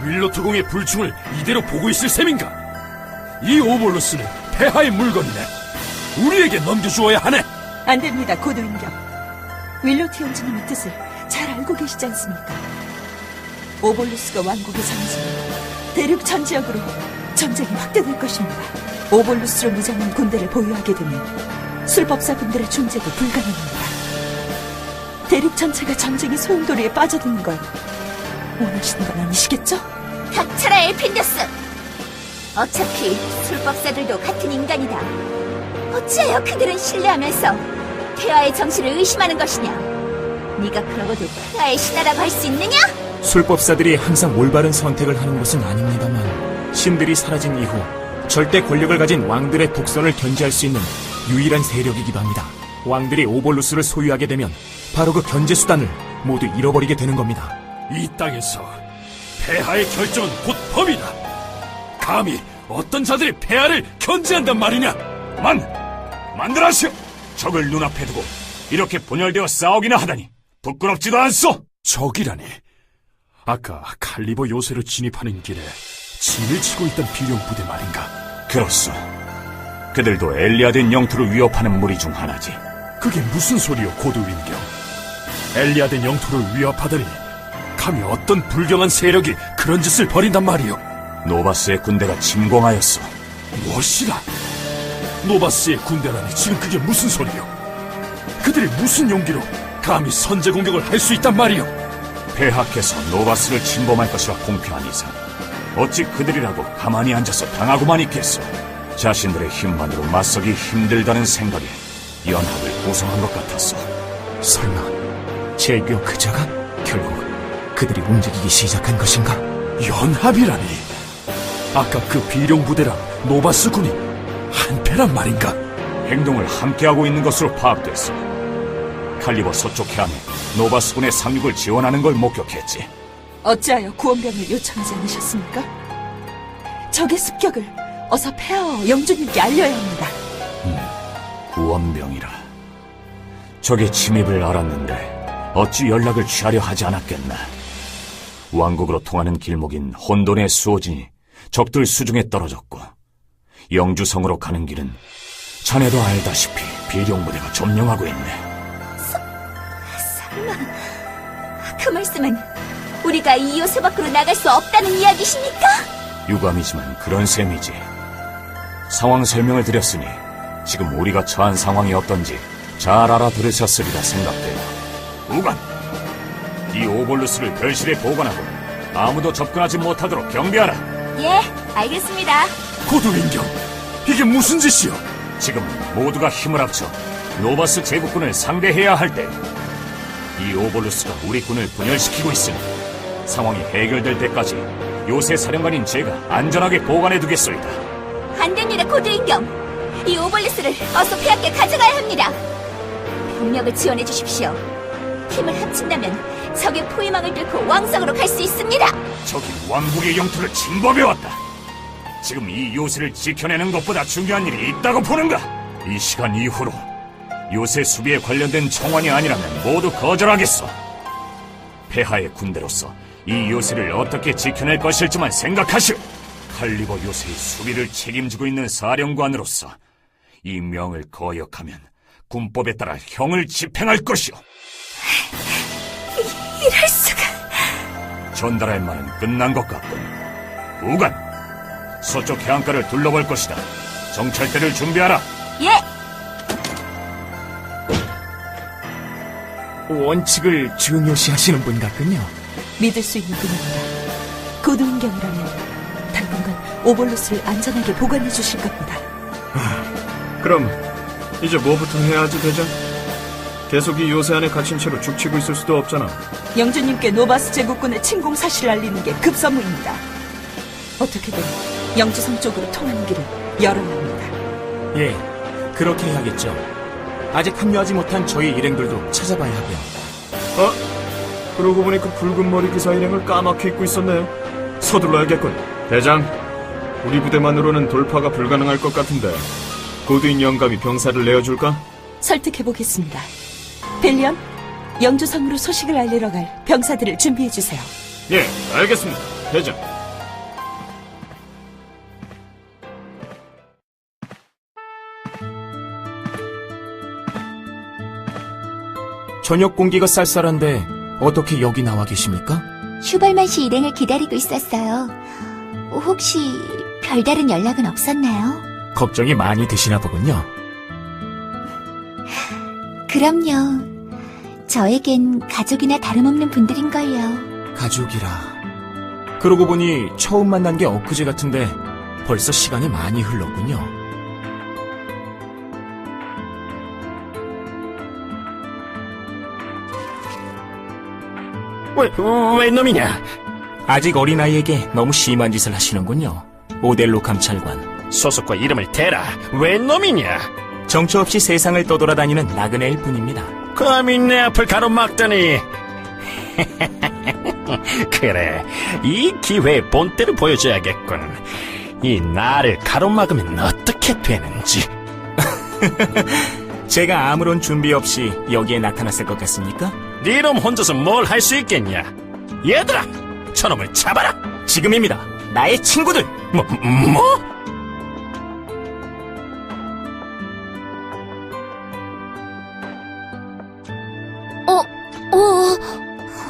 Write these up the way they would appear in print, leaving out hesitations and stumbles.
윌로트공의 불충을 이대로 보고 있을 셈인가? 이 오볼로스는 폐하의 물건이네. 우리에게 넘겨주어야 하네. 안 됩니다, 고도인경. 윌로트 형제님의 뜻을 잘 알고 계시지 않습니까? 오볼루스가 왕국에 상징하면 대륙 전 지역으로 전쟁이 확대될 것입니다. 오볼루스로 무장한 군대를 보유하게 되면 술법사분들의 중재도 불가능합니다. 대륙 전체가 전쟁의 소용돌이에 빠져드는 걸 원하시는 건 아니시겠죠? 닥쳐라, 엘핀더스! 어차피 술법사들도 같은 인간이다. 어찌하여 그들은 신뢰하면서 폐하의 정신을 의심하는 것이냐? 네가 그러고도 폐하의 신하라고 할 수 있느냐? 술법사들이 항상 올바른 선택을 하는 것은 아닙니다만 신들이 사라진 이후 절대 권력을 가진 왕들의 독선을 견제할 수 있는 유일한 세력이기도 합니다. 왕들이 오볼루스를 소유하게 되면 바로 그 견제 수단을 모두 잃어버리게 되는 겁니다. 이 땅에서 폐하의 결정은 곧 법이다. 감히 어떤 자들이 폐하를 견제한단 말이냐? 만들하시오! 적을 눈앞에 두고 이렇게 분열되어 싸우기나 하다니 부끄럽지도 않소! 적이라니. 아까 칼리버 요새로 진입하는 길에 진을 치고 있던 비룡 부대 말인가? 그렇소. 그들도 엘리아덴 영토를 위협하는 무리 중 하나지. 그게 무슨 소리요, 고두윈경? 엘리아덴 영토를 위협하더니 감히 어떤 불경한 세력이 그런 짓을 벌인단 말이요? 노바스의 군대가 침공하였소. 무엇이라? 노바스의 군대라니 지금 그게 무슨 소리요? 그들이 무슨 용기로 감히 선제 공격을 할 수 있단 말이요? 폐하께서 노바스를 침범할 것이라 공표한 이상 어찌 그들이라고 가만히 앉아서 당하고만 있겠소. 자신들의 힘만으로 맞서기 힘들다는 생각에 연합을 구성한 것 같았어. 설마 제규어 그자가 결국 그들이 움직이기 시작한 것인가? 연합이라니. 아까 그 비룡 부대랑 노바스 군이 한패란 말인가? 행동을 함께하고 있는 것으로 파악됐어. 칼리버 서쪽 해안에 노바스 군의 상륙을 지원하는 걸 목격했지. 어찌하여 구원병을 요청하지 않으셨습니까? 적의 습격을 어서 폐하와 영주님께 알려야 합니다. 구원병이라. 적의 침입을 알았는데 어찌 연락을 취하려 하지 않았겠나. 왕국으로 통하는 길목인 혼돈의 수호진이 적들 수중에 떨어졌고 영주성으로 가는 길은 자네도 알다시피 비룡부대가 점령하고 있네. 설마 그 말씀은 우리가 이 요새 밖으로 나갈 수 없다는 이야기십니까? 유감이지만 그런 셈이지. 상황 설명을 드렸으니 지금 우리가 처한 상황이 어떤지 잘 알아들으셨으리라 생각돼요. 우간, 이 오볼루스를 별실에 보관하고 아무도 접근하지 못하도록 경비하라. 예, 알겠습니다. 고두윈경, 이게 무슨 짓이요? 지금 모두가 힘을 합쳐 노바스 제국군을 상대해야 할 때 이 오볼루스가 우리 군을 분열시키고 있으니 상황이 해결될 때까지 요새 사령관인 제가 안전하게 보관해두겠소이다. 안 됩니다, 고두인경. 이 오볼루스를 어서 폐하께 가져가야 합니다. 병력을 지원해 주십시오. 힘을 합친다면 적의 포위망을 뚫고 왕성으로 갈 수 있습니다. 적이 왕국의 영토를 침범해왔다. 지금 이 요새를 지켜내는 것보다 중요한 일이 있다고 보는가? 이 시간 이후로 요새 수비에 관련된 청원이 아니라면 모두 거절하겠소. 폐하의 군대로서 이 요새를 어떻게 지켜낼 것일지만 생각하시오. 칼리버 요새의 수비를 책임지고 있는 사령관으로서 이 명을 거역하면 군법에 따라 형을 집행할 것이오. 이럴 수가. 전달할 말은 끝난 것 같군. 우간, 서쪽 해안가를 둘러볼 것이다. 정찰대를 준비하라. 예. 원칙을 중요시하시는 분 같군요. 믿을 수 있는 분입니다. 고두인경이라면 당분간 오볼루스를 안전하게 보관해 주실 겁니다. 그럼 이제 뭐부터 해야 하지, 대장? 계속 이 요새 안에 갇힌 채로 죽치고 있을 수도 없잖아. 영주님께 노바스 제국군의 침공 사실을 알리는 게 급선무입니다. 어떻게든 영주성 쪽으로 통하는 길을 열어야 합니다. 예, 그렇게 해야겠죠. 아직 합류하지 못한 저희 일행들도 찾아봐야 하고요. 그러고 보니 그 붉은 머리 기사 일행을 까맣게 잊고 있었네. 서둘러야겠군. 대장, 우리 부대만으로는 돌파가 불가능할 것 같은데 고두인 영감이 병사를 내어줄까? 설득해보겠습니다. 벨리언, 영주성으로 소식을 알리러 갈 병사들을 준비해주세요. 예, 알겠습니다, 대장. 저녁 공기가 쌀쌀한데 어떻게 여기 나와 계십니까? 슈발만 씨 일행을 기다리고 있었어요. 혹시 별다른 연락은 없었나요? 걱정이 많이 되시나 보군요. 그럼요. 저에겐 가족이나 다름없는 분들인걸요. 가족이라. 그러고 보니 처음 만난 게 엊그제 같은데 벌써 시간이 많이 흘렀군요. 왜 놈이냐? 아직 어린아이에게 너무 심한 짓을 하시는군요. 오델로 감찰관. 소속과 이름을 대라. 왜 놈이냐? 정처 없이 세상을 떠돌아다니는 나그네일 뿐입니다. 감히 내 앞을 가로막더니. 그래, 이 기회에 본때를 보여줘야겠군. 이 나를 가로막으면 어떻게 되는지. 제가 아무런 준비 없이 여기에 나타났을 것 같습니까? 네놈 혼자서 뭘 할 수 있겠냐? 얘들아, 저놈을 잡아라. 지금입니다. 나의 친구들! 뭐?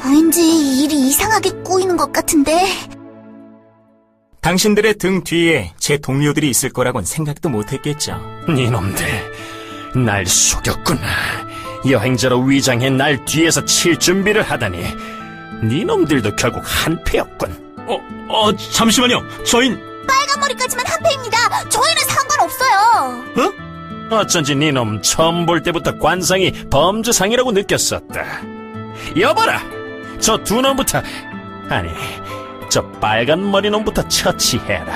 왠지 일이 이상하게 꼬이는 것 같은데. 당신들의 등 뒤에 제 동료들이 있을 거라곤 생각도 못했겠죠. 네놈들, 날 속였구나. 여행자로 위장해 날 뒤에서 칠 준비를 하다니. 네놈들도 결국 한패였군. 잠시만요. 저흰 빨간 머리까지만 한패입니다. 저희는 상관없어요. 어쩐지 네놈 처음 볼 때부터 관상이 범주상이라고 느꼈었다. 여봐라, 저 두 놈부터, 아니, 저 빨간 머리 놈부터 처치해라.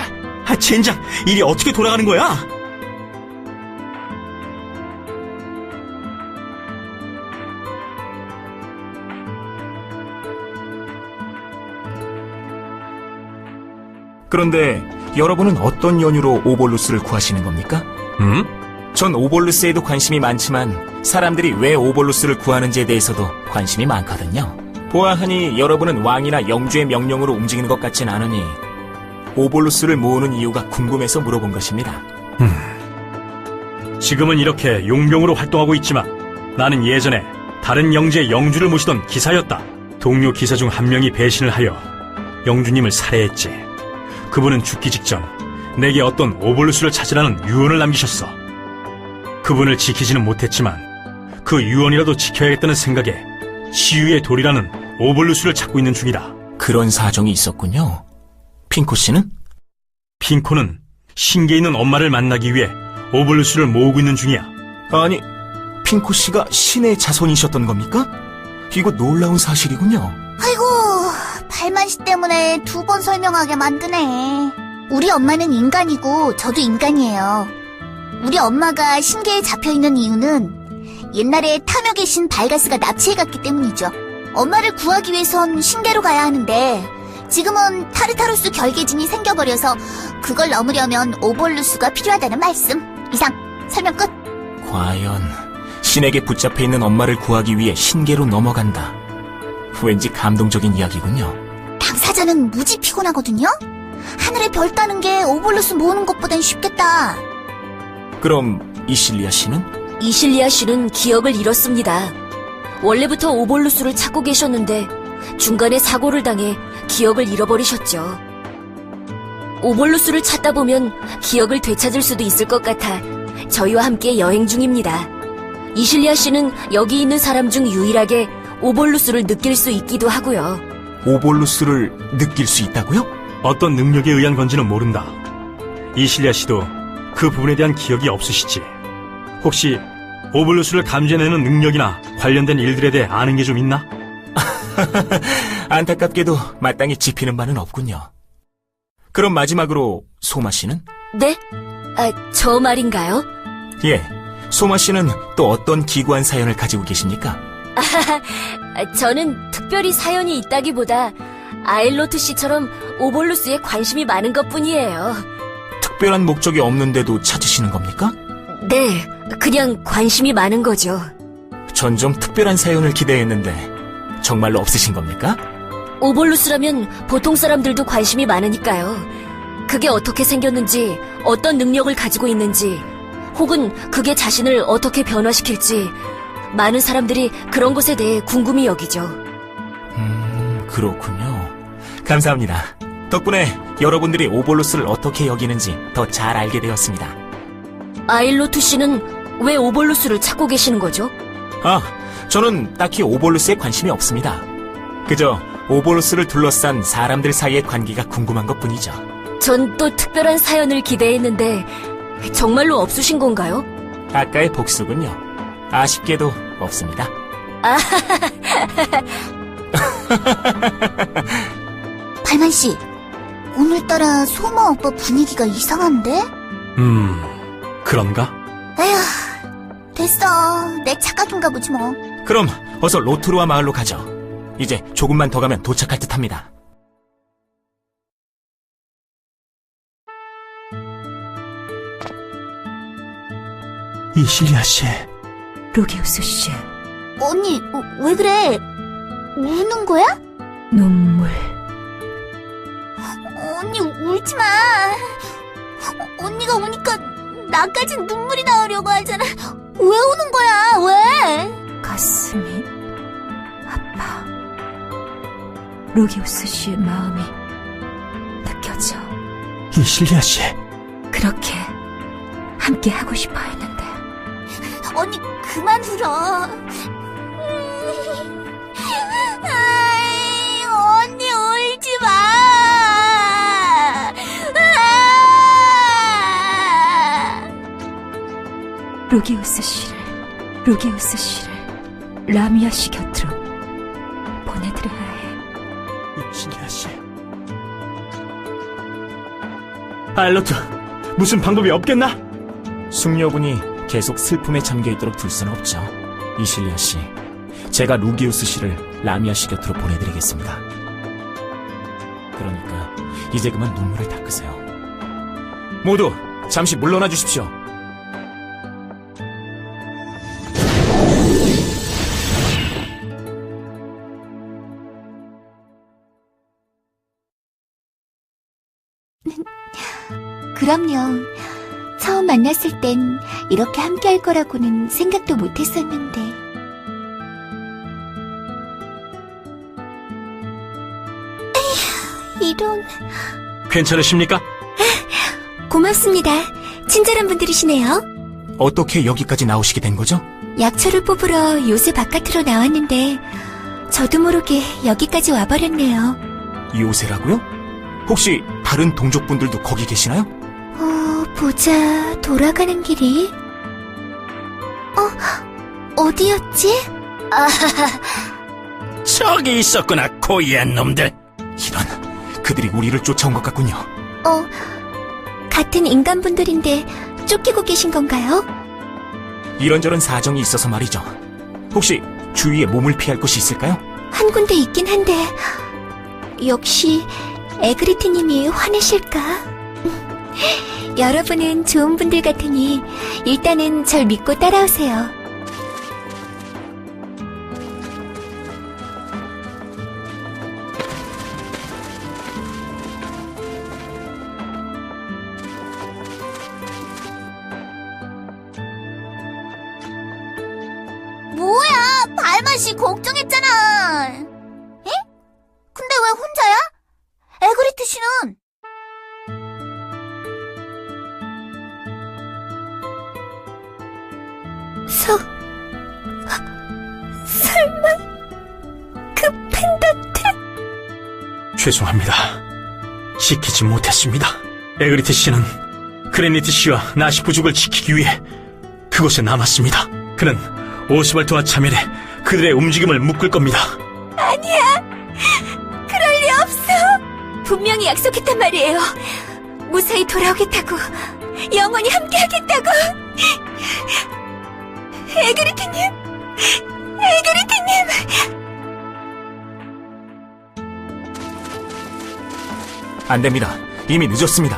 젠장, 일이 어떻게 돌아가는 거야? 그런데 여러분은 어떤 연유로 오볼루스를 구하시는 겁니까? 전 오볼루스에도 관심이 많지만 사람들이 왜 오볼루스를 구하는지에 대해서도 관심이 많거든요. 보아하니 여러분은 왕이나 영주의 명령으로 움직이는 것 같진 않으니 오볼루스를 모으는 이유가 궁금해서 물어본 것입니다. 지금은 이렇게 용병으로 활동하고 있지만 나는 예전에 다른 영지의 영주를 모시던 기사였다. 동료 기사 중 한 명이 배신을 하여 영주님을 살해했지. 그분은 죽기 직전 내게 어떤 오볼루스를 찾으라는 유언을 남기셨어. 그분을 지키지는 못했지만 그 유언이라도 지켜야겠다는 생각에 치유의 돌이라는 오볼루스를 찾고 있는 중이다. 그런 사정이 있었군요. 핑코 씨는? 핑코는 신계에 있는 엄마를 만나기 위해 오볼루스를 모으고 있는 중이야. 아니, 핑코 씨가 신의 자손이셨던 겁니까? 이거 놀라운 사실이군요. 아이고, 발만씨 때문에 두 번 설명하게 만드네. 우리 엄마는 인간이고 저도 인간이에요. 우리 엄마가 신계에 잡혀있는 이유는 옛날에 탐욕의 신 발가스가 납치해갔기 때문이죠. 엄마를 구하기 위해선 신계로 가야 하는데 지금은 타르타루스 결계진이 생겨버려서 그걸 넘으려면 오볼루스가 필요하다는 말씀. 이상, 설명 끝. 과연 신에게 붙잡혀 있는 엄마를 구하기 위해 신계로 넘어간다. 왠지 감동적인 이야기군요. 당사자는 무지 피곤하거든요? 하늘에 별 따는 게 오볼루스 모으는 것보단 쉽겠다. 그럼 이실리아 씨는? 이실리아 씨는 기억을 잃었습니다. 원래부터 오볼루스를 찾고 계셨는데 중간에 사고를 당해 기억을 잃어버리셨죠. 오볼루스를 찾다 보면 기억을 되찾을 수도 있을 것 같아 저희와 함께 여행 중입니다. 이실리아 씨는 여기 있는 사람 중 유일하게 오볼루스를 느낄 수 있기도 하고요. 오볼루스를 느낄 수 있다고요? 어떤 능력에 의한 건지는 모른다. 이실리아 씨도 그 부분에 대한 기억이 없으시지. 혹시 오볼루스를 감지해내는 능력이나 관련된 일들에 대해 아는 게 좀 있나? 안타깝게도 마땅히 짚히는 바는 없군요. 그럼 마지막으로 소마 씨는? 네? 저 말인가요? 예, 소마 씨는 또 어떤 기구한 사연을 가지고 계십니까? 저는 특별히 사연이 있다기보다 아일로트 씨처럼 오볼루스에 관심이 많은 것뿐이에요. 특별한 목적이 없는데도 찾으시는 겁니까? 네, 그냥 관심이 많은 거죠. 전 좀 특별한 사연을 기대했는데 정말로 없으신 겁니까? 오볼루스라면 보통 사람들도 관심이 많으니까요. 그게 어떻게 생겼는지, 어떤 능력을 가지고 있는지, 혹은 그게 자신을 어떻게 변화시킬지, 많은 사람들이 그런 것에 대해 궁금히 여기죠. 그렇군요. 감사합니다. 덕분에 여러분들이 오볼루스를 어떻게 여기는지 더 잘 알게 되었습니다. 아일로트 씨는 왜 오볼루스를 찾고 계시는 거죠? 저는 딱히 오볼루스에 관심이 없습니다. 그저 오볼루스를 둘러싼 사람들 사이의 관계가 궁금한 것뿐이죠. 전 또 특별한 사연을 기대했는데 정말로 없으신 건가요? 아까의 복수군요. 아쉽게도 없습니다. 발만씨, 오늘따라 소마 오빠 분위기가 이상한데? 그런가? 에휴, 됐어. 내 착각인가 보지 뭐. 그럼 어서 로트루아 마을로 가죠. 이제 조금만 더 가면 도착할 듯합니다. 이실리아 씨. 루기우스 씨, 언니, 왜 그래? 우는 거야? 눈물. 언니, 울지 마. 언니가 우니까 나까진 눈물이 나오려고 하잖아. 왜 우는 거야? 왜? 가슴이 아파. 루기우스 씨의 마음이 느껴져. 이실리아 씨. 그렇게 함께 하고 싶어 했는데. 언니, 그만 울어. 아이, 언니, 울지 마. 루기우스 씨를 라미아 씨 곁으로 보내드려야 해. 이실리아 씨. 아일로트, 무슨 방법이 없겠나? 숙녀분이 계속 슬픔에 잠겨있도록 둘 수는 없죠. 이실리아 씨, 제가 루기우스 씨를 라미아 씨 곁으로 보내드리겠습니다. 그러니까 이제 그만 눈물을 닦으세요. 모두 잠시 물러나 주십시오. 그럼요. 처음 만났을 땐 이렇게 함께 할 거라고는 생각도 못 했었는데. 에휴, 이런. 괜찮으십니까? 고맙습니다. 친절한 분들이시네요. 어떻게 여기까지 나오시게 된 거죠? 약초를 뽑으러 요새 바깥으로 나왔는데 저도 모르게 여기까지 와버렸네요. 요새라고요? 혹시 다른 동족분들도 거기 계시나요? 보자. 돌아가는 길이. 어디였지? 저기 있었구나, 고이한 놈들. 이런, 그들이 우리를 쫓아온 것 같군요. 같은 인간분들인데 쫓기고 계신 건가요? 이런저런 사정이 있어서 말이죠. 혹시 주위에 몸을 피할 곳이 있을까요? 한 군데 있긴 한데 역시 에그리트님이 화내실까? 여러분은 좋은 분들 같으니 일단은 절 믿고 따라오세요. 뭐야, 발맛이 걱정했잖아. 에? 근데 왜 혼자야? 에그리트 씨는? 설마 그 펜던트? 죄송합니다. 지키지 못했습니다. 에그리트 씨는 그레니트 씨와 나시 부족을 지키기 위해 그곳에 남았습니다. 그는 오스발트와 차멜에 그들의 움직임을 묶을 겁니다. 아니야, 그럴 리 없어. 분명히 약속했단 말이에요. 무사히 돌아오겠다고, 영원히 함께하겠다고. 에그리트님, 안 됩니다. 이미 늦었습니다.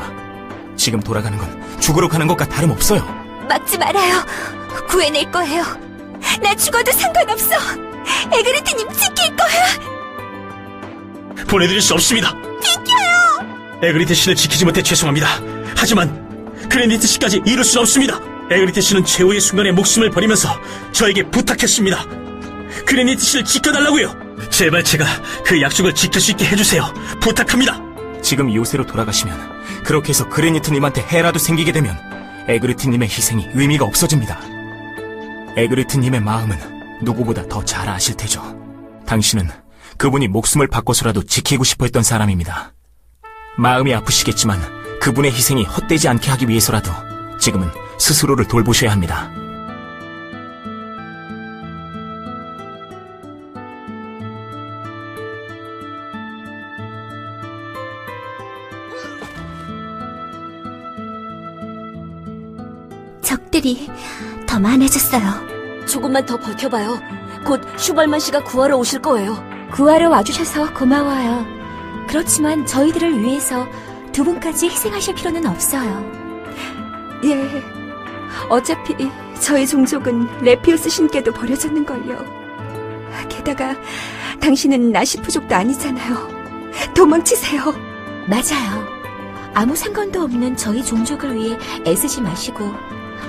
지금 돌아가는 건 죽으러 가는 것과 다름없어요. 막지 말아요. 구해낼 거예요. 나 죽어도 상관없어. 에그리트님 지킬 거야. 보내드릴 수 없습니다. 비켜요. 에그리트 씨를 지키지 못해 죄송합니다. 하지만 그레니트 씨까지 이룰 수 없습니다. 에그리트 씨는 최후의 순간에 목숨을 버리면서 저에게 부탁했습니다. 그레니트 씨를 지켜달라고요. 제발 제가 그 약속을 지킬 수 있게 해주세요. 부탁합니다. 지금 요새로 돌아가시면 그렇게 해서 그레니트님한테 해라도 생기게 되면 에그리트님의 희생이 의미가 없어집니다. 에그리트님의 마음은 누구보다 더 잘 아실 테죠. 당신은 그분이 목숨을 바꿔서라도 지키고 싶어 했던 사람입니다. 마음이 아프시겠지만 그분의 희생이 헛되지 않게 하기 위해서라도 지금은 스스로를 돌보셔야 합니다. 적들이 더 많아졌어요. 조금만 더 버텨봐요. 곧 슈발만 씨가 구하러 오실 거예요. 구하러 와주셔서 고마워요. 그렇지만 저희들을 위해서 두 분까지 희생하실 필요는 없어요. 예. 어차피 저희 종족은 레피우스 신께도 버려졌는걸요. 게다가 당신은 나시프족도 아니잖아요. 도망치세요. 맞아요. 아무 상관도 없는 저희 종족을 위해 애쓰지 마시고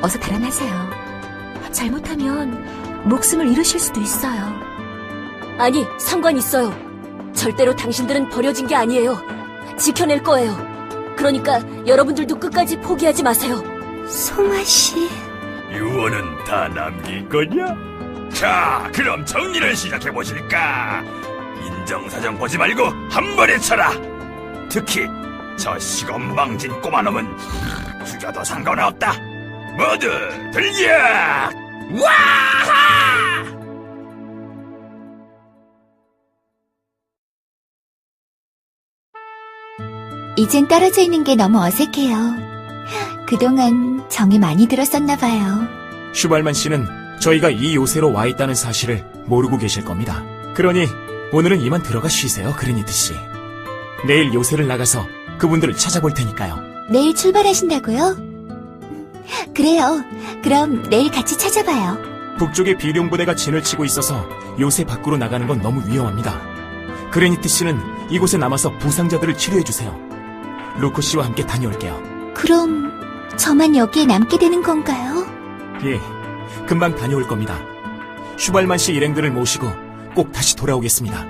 어서 달아나세요. 잘못하면 목숨을 잃으실 수도 있어요. 아니, 상관 있어요. 절대로 당신들은 버려진 게 아니에요. 지켜낼 거예요. 그러니까 여러분들도 끝까지 포기하지 마세요. 송아씨. 유언은 다 남긴 거냐? 자, 그럼 정리를 시작해보실까? 인정사정 보지 말고 한 번에 쳐라! 특히 저 시건방진 꼬마놈은 죽여도 상관없다! 모두 들려! 와하! 이젠 떨어져 있는 게 너무 어색해요. 그동안 정이 많이 들었었나 봐요. 슈발만 씨는 저희가 이 요새로 와 있다는 사실을 모르고 계실 겁니다. 그러니 오늘은 이만 들어가 쉬세요, 그레니트 씨. 내일 요새를 나가서 그분들을 찾아볼 테니까요. 내일 출발하신다고요? 그래요. 그럼 내일 같이 찾아봐요. 북쪽의 비룡부대가 진을 치고 있어서 요새 밖으로 나가는 건 너무 위험합니다. 그레니트 씨는 이곳에 남아서 부상자들을 치료해주세요. 루코 씨와 함께 다녀올게요. 그럼 저만 여기에 남게 되는 건가요? 예, 금방 다녀올 겁니다. 슈발만 씨 일행들을 모시고 꼭 다시 돌아오겠습니다.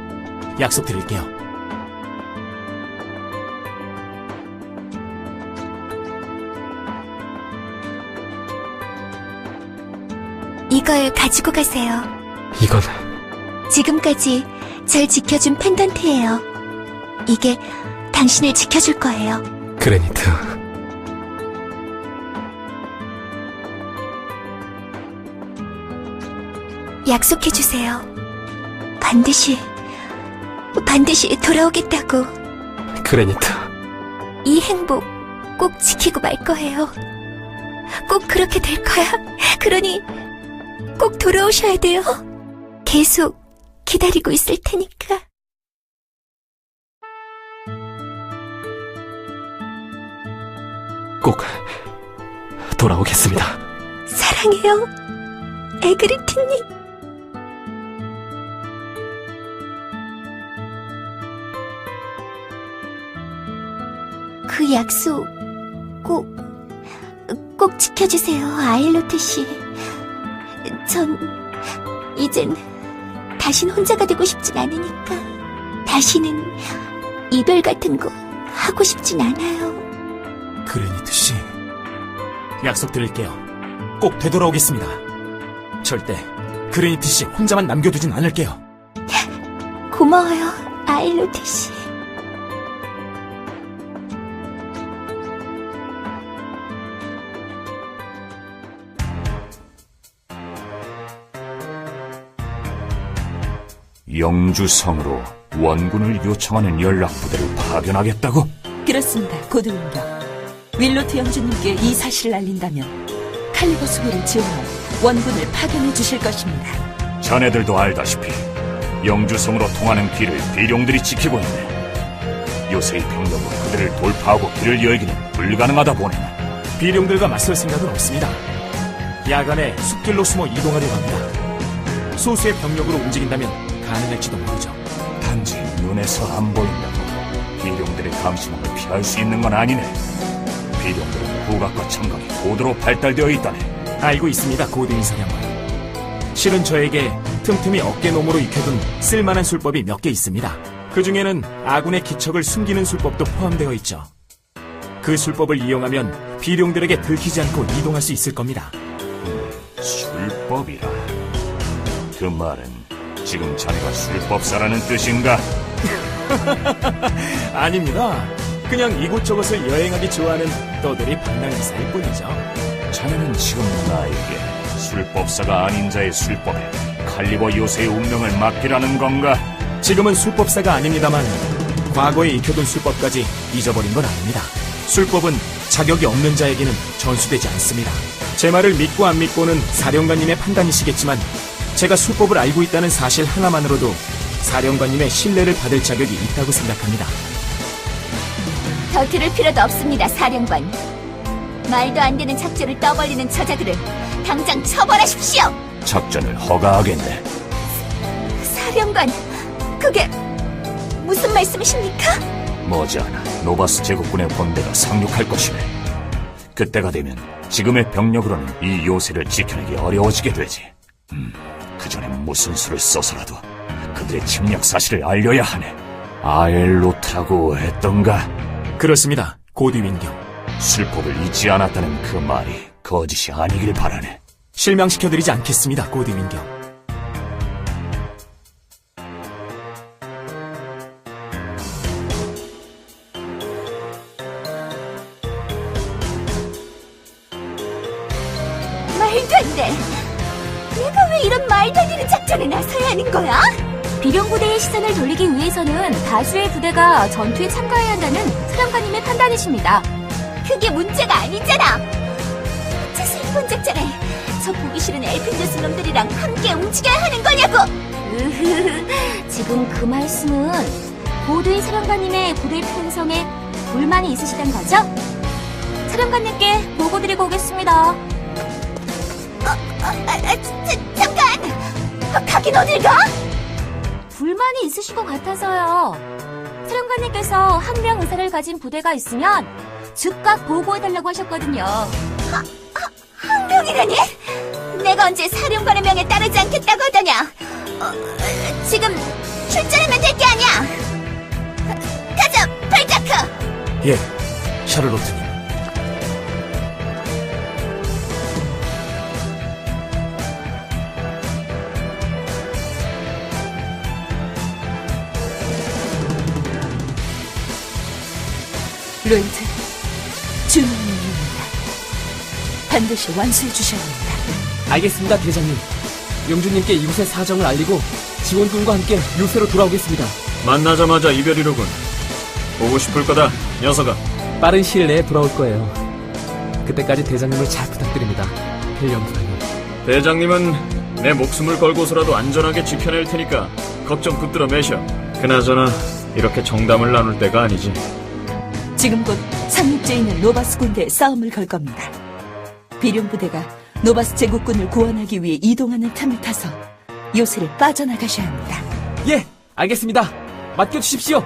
약속드릴게요. 이걸 가지고 가세요. 이건 지금까지 절 지켜준 펜던트예요. 이게 당신을 지켜줄 거예요. 그레니트. 약속해주세요. 반드시 돌아오겠다고. 그레니트. 이 행복 꼭 지키고 말 거예요. 꼭 그렇게 될 거야. 그러니 꼭 돌아오셔야 돼요. 계속 기다리고 있을 테니까. 꼭 돌아오겠습니다. 사랑해요, 에그리트님. 그 약속 꼭 지켜주세요, 아일로트 씨. 전 이젠 다신 혼자가 되고 싶진 않으니까. 다시는 이별 같은 거 하고 싶진 않아요. 그레니트 씨, 약속드릴게요. 꼭 되돌아오겠습니다. 절대 그레니트 씨 혼자만 남겨두진 않을게요. 고마워요, 아일로트 씨. 영주성으로 원군을 요청하는 연락부대를 파견하겠다고? 그렇습니다, 고드윈격. 윌로트 영주님께 이 사실을 알린다면 칼리버 수비를 지원해 원군을 파견해 주실 것입니다. 자네들도 알다시피 영주성으로 통하는 길을 비룡들이 지키고 있네. 요새의 병력으로 그들을 돌파하고 길을 열기는 불가능하다 보네. 비룡들과 맞설 생각은 없습니다. 야간에 숲길로 숨어 이동하려고 합니다. 소수의 병력으로 움직인다면 가능할지도 모르죠. 단지 눈에서 안 보인다고 비룡들의 감시망을 피할 수 있는 건 아니네. 비룡들은 후각과 청각이 고도로 발달되어 있다네. 알고 있습니다, 고드윈 사령관. 실은 저에게 틈틈이 어깨너머로 익혀둔 쓸만한 술법이 몇 개 있습니다. 그 중에는 아군의 기척을 숨기는 술법도 포함되어 있죠. 그 술법을 이용하면 비룡들에게 들키지 않고 이동할 수 있을 겁니다. 술법이라. 그 말은 지금 자네가 술법사라는 뜻인가? 아닙니다. 그냥 이곳저곳을 여행하기 좋아하는 떠돌이 방랑이사일 뿐이죠. 자네는 지금 나에게 술법사가 아닌 자의 술법에 칼리버 요새의 운명을 맡기라는 건가? 지금은 술법사가 아닙니다만 과거에 익혀둔 술법까지 잊어버린 건 아닙니다. 술법은 자격이 없는 자에게는 전수되지 않습니다. 제 말을 믿고 안 믿고는 사령관님의 판단이시겠지만 제가 술법을 알고 있다는 사실 하나만으로도 사령관님의 신뢰를 받을 자격이 있다고 생각합니다. 더 들을 필요도 없습니다, 사령관. 말도 안 되는 작전을 떠벌리는 저자들을 당장 처벌하십시오. 작전을 허가하겠네. 사령관, 그게 무슨 말씀이십니까? 머지않아 노바스 제국군의 본대가 상륙할 것이네. 그때가 되면 지금의 병력으로는 이 요새를 지켜내기 어려워지게 되지. 그 전에 무슨 수를 써서라도 그들의 침략 사실을 알려야 하네. 아엘로트라고 했던가? 그렇습니다, 고드윈경. 술법을 잊지 않았다는 그 말이 거짓이 아니길 바라네. 실망시켜드리지 않겠습니다, 고드윈경. 말도 안 돼. 내가 왜 이런 말도 안 되는 작전에 나서야 하는 거야? 비룡부대의 시선을 돌리기 위해서는 다수의 부대가 전투에 참가해야 한다는 사령관님의 판단이십니다. 그게 문제가 아니잖아. 어째서 이번 작전에 저 보기 싫은 엘핀더스 놈들이랑 함께 움직여야 하는 거냐고. 지금 그 말씀은 고드윈 사령관님의 부대 편성에 불만이 있으시단 거죠? 사령관님께 보고드리고 오겠습니다. 잠깐! 가긴 어딜 가? 불만이 있으신 것 같아서요. 사령관님께서 항명 의사를 가진 부대가 있으면 즉각 보고해달라고 하셨거든요. 항명이라니? 내가 언제 사령관의 명에 따르지 않겠다고 하더냐? 지금 출전하면 될 게 아니야. 가자, 발자크! 예, 샤를로트님. 로이드, 주문입니다. 반드시 완수해 주셔야 합니다. 알겠습니다, 대장님. 영주님께 이곳의 사정을 알리고 지원군과 함께 요새로 돌아오겠습니다. 만나자마자 이별이로군. 보고 싶을 거다, 녀석아. 빠른 시일 내에 돌아올 거예요. 그때까지 대장님을 잘 부탁드립니다, 헬리엄프라님. 대장님은 내 목숨을 걸고서라도 안전하게 지켜낼 테니까 걱정 붙들어 매셔. 그나저나 이렇게 정담을 나눌 때가 아니지. 지금 곧 상륙지에 있는 노바스 군대에 싸움을 걸 겁니다. 비룡부대가 노바스 제국군을 구원하기 위해 이동하는 틈을 타서 요새를 빠져나가셔야 합니다. 예, 알겠습니다. 맡겨주십시오.